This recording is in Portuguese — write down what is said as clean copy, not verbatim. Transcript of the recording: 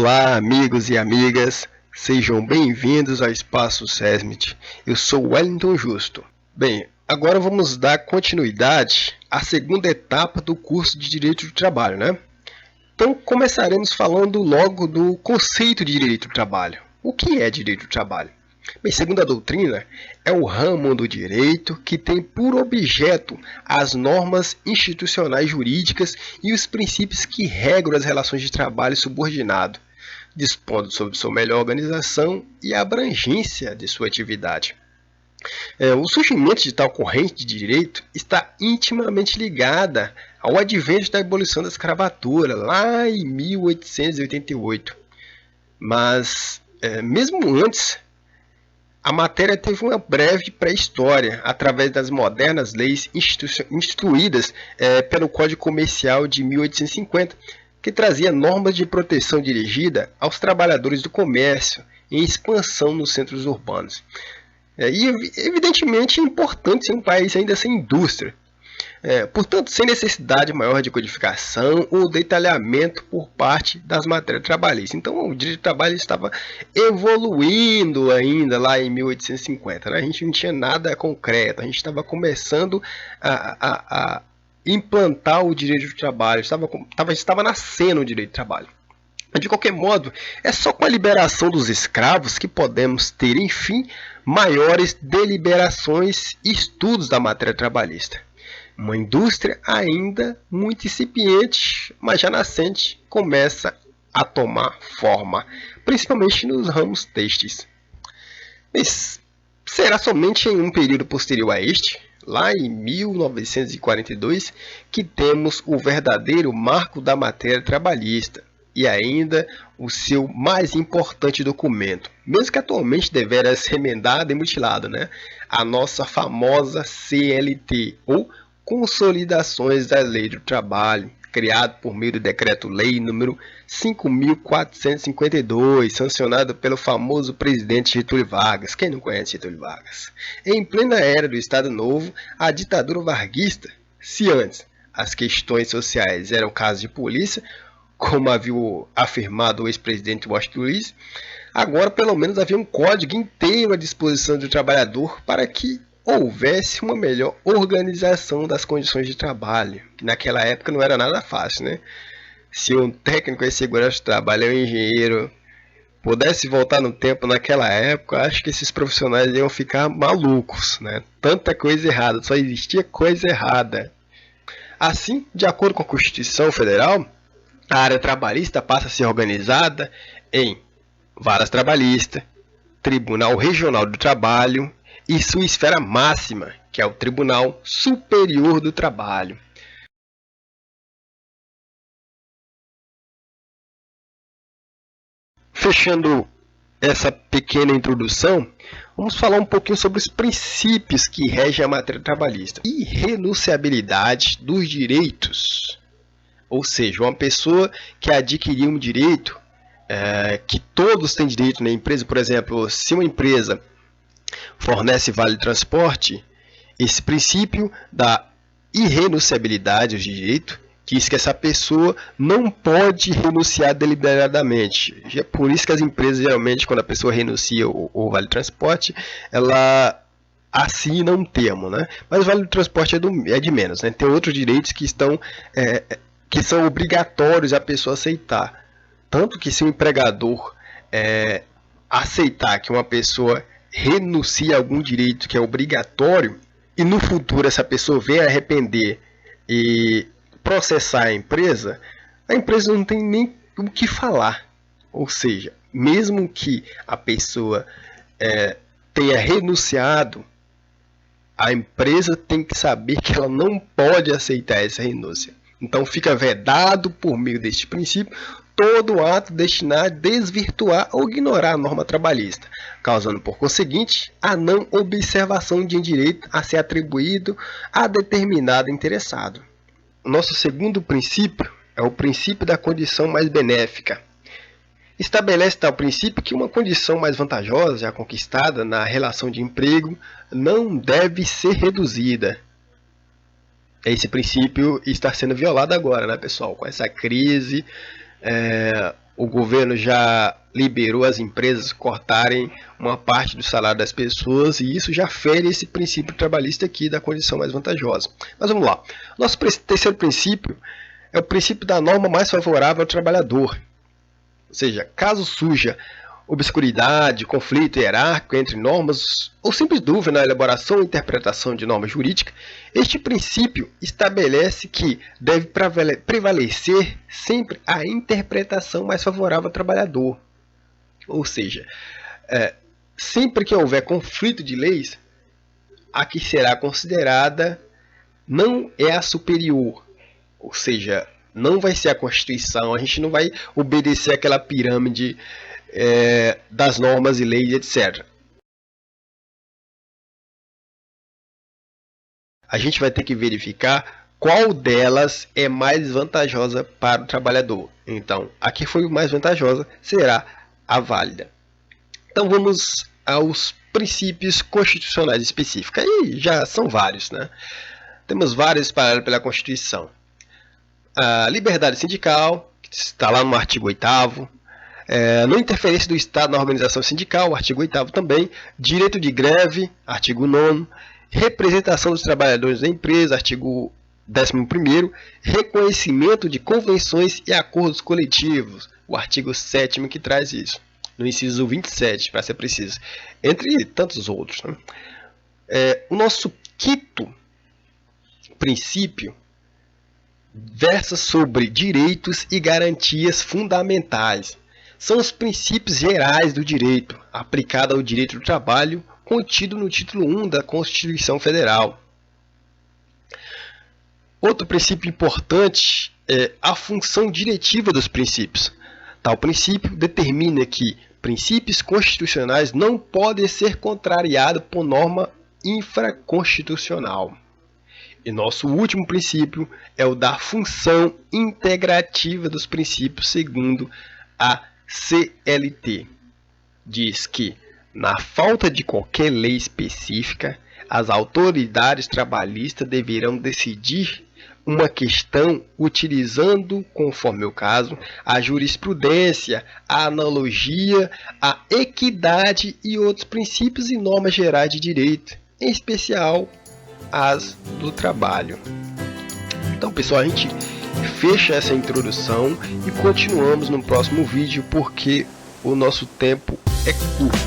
Olá, amigos e amigas, sejam bem-vindos ao Espaço SESMIT. Eu sou Wellington Justo. Bem, agora vamos dar continuidade à segunda etapa do curso de Direito do Trabalho, né? Então, começaremos falando logo do conceito de Direito do Trabalho. O que é Direito do Trabalho? Bem, segundo a doutrina, é o ramo do direito que tem por objeto as normas institucionais jurídicas e os princípios que regram as relações de trabalho subordinado, dispondo sobre sua melhor organização e abrangência de sua atividade. O surgimento de tal corrente de direito está intimamente ligada ao advento da abolição da escravatura, lá em 1888. Mas, mesmo antes, a matéria teve uma breve pré-história, através das modernas leis instituídas pelo Código Comercial de 1850, que trazia normas de proteção dirigida aos trabalhadores do comércio em expansão nos centros urbanos. E, evidentemente, é importante ser um país ainda sem indústria. Portanto, sem necessidade maior de codificação ou detalhamento por parte das matérias trabalhistas. Então, o direito do trabalho estava evoluindo ainda lá em 1850. Né? A gente não tinha nada concreto, a gente estava começando a implantar o direito do trabalho, estava nascendo o direito do trabalho. De qualquer modo, é só com a liberação dos escravos que podemos ter, enfim, maiores deliberações e estudos da matéria trabalhista. Uma indústria ainda muito incipiente, mas já nascente, começa a tomar forma, principalmente nos ramos têxteis. Mas será somente em um período posterior a este, lá em 1942, que temos o verdadeiro marco da matéria trabalhista e ainda o seu mais importante documento, mesmo que atualmente deveras remendado e mutilado, né? A nossa famosa CLT, ou Consolidações da Lei do Trabalho, criado por meio do Decreto-Lei número 5.452, sancionado pelo famoso presidente Getúlio Vargas. Quem não conhece Getúlio Vargas? Em plena era do Estado Novo, a ditadura varguista, se antes as questões sociais eram casos de polícia, como havia afirmado o ex-presidente Washington Luiz, agora pelo menos havia um código inteiro à disposição do trabalhador para que houvesse uma melhor organização das condições de trabalho, que naquela época não era nada fácil, né? Se um técnico em segurança do trabalho, um engenheiro, pudesse voltar no tempo naquela época, acho que esses profissionais iam ficar malucos, né? Tanta coisa errada, só existia coisa errada. Assim, de acordo com a Constituição Federal, a área trabalhista passa a ser organizada em varas trabalhistas, Tribunal Regional do Trabalho e sua esfera máxima, que é o Tribunal Superior do Trabalho. Fechando essa pequena introdução, vamos falar um pouquinho sobre os princípios que regem a matéria trabalhista. Irrenunciabilidade dos direitos. Ou seja, uma pessoa que adquiriu um direito, que todos têm direito na empresa, por exemplo, se uma empresa fornece vale transporte, esse princípio da irrenunciabilidade de direito diz que essa pessoa não pode renunciar deliberadamente. É por isso que as empresas, geralmente, quando a pessoa renuncia o vale transporte, ela assina um termo, né? Mas o vale transporte é de menos, né? Tem outros direitos que são obrigatórios a pessoa aceitar. Tanto que se o empregador aceitar que uma pessoa renuncie a algum direito que é obrigatório, e no futuro essa pessoa venha arrepender e processar a empresa não tem nem o que falar. Ou seja, mesmo que a pessoa tenha renunciado, a empresa tem que saber que ela não pode aceitar essa renúncia. Então fica vedado, por meio deste princípio, todo ato destinado a desvirtuar ou ignorar a norma trabalhista, causando por conseguinte a não observação de um direito a ser atribuído a determinado interessado. O nosso segundo princípio é o princípio da condição mais benéfica. Estabelece tal princípio que uma condição mais vantajosa já conquistada na relação de emprego não deve ser reduzida. Esse princípio está sendo violado agora, né, pessoal? Com essa crise, o governo já liberou as empresas cortarem uma parte do salário das pessoas e isso já fere esse princípio trabalhista aqui da condição mais vantajosa. Mas vamos lá. Nosso terceiro princípio é o princípio da norma mais favorável ao trabalhador. Ou seja, caso surja obscuridade, conflito hierárquico entre normas ou simples dúvida na elaboração e interpretação de norma jurídica, este princípio estabelece que deve prevalecer sempre a interpretação mais favorável ao trabalhador. Ou seja, sempre que houver conflito de leis, a que será considerada não é a superior. Ou seja, não vai ser a Constituição, a gente não vai obedecer aquela pirâmide das normas e leis, etc. A gente vai ter que verificar qual delas é mais vantajosa para o trabalhador. Então, a que foi mais vantajosa será a válida. Então, vamos aos princípios constitucionais específicos. Aí já são vários, né? Temos vários espalhados pela Constituição. A liberdade sindical, que está lá no artigo 8º. Não interferência do Estado na organização sindical, artigo 8º também. Direito de greve, artigo 9º. Representação dos trabalhadores da empresa, artigo 11º. Reconhecimento de convenções e acordos coletivos, o artigo 7º que traz isso. No inciso 27, para ser preciso. Entre tantos outros, né? O nosso quinto princípio versa sobre direitos e garantias fundamentais. São os princípios gerais do direito, aplicado ao direito do trabalho, contido no título 1 da Constituição Federal. Outro princípio importante é a função diretiva dos princípios. Tal princípio determina que princípios constitucionais não podem ser contrariados por norma infraconstitucional. E nosso último princípio é o da função integrativa dos princípios segundo a CLT. Diz que, na falta de qualquer lei específica, as autoridades trabalhistas deverão decidir uma questão utilizando, conforme o caso, a jurisprudência, a analogia, a equidade e outros princípios e normas gerais de direito, em especial as do trabalho. Então, pessoal, a gente fecha essa introdução e continuamos no próximo vídeo porque o nosso tempo é curto.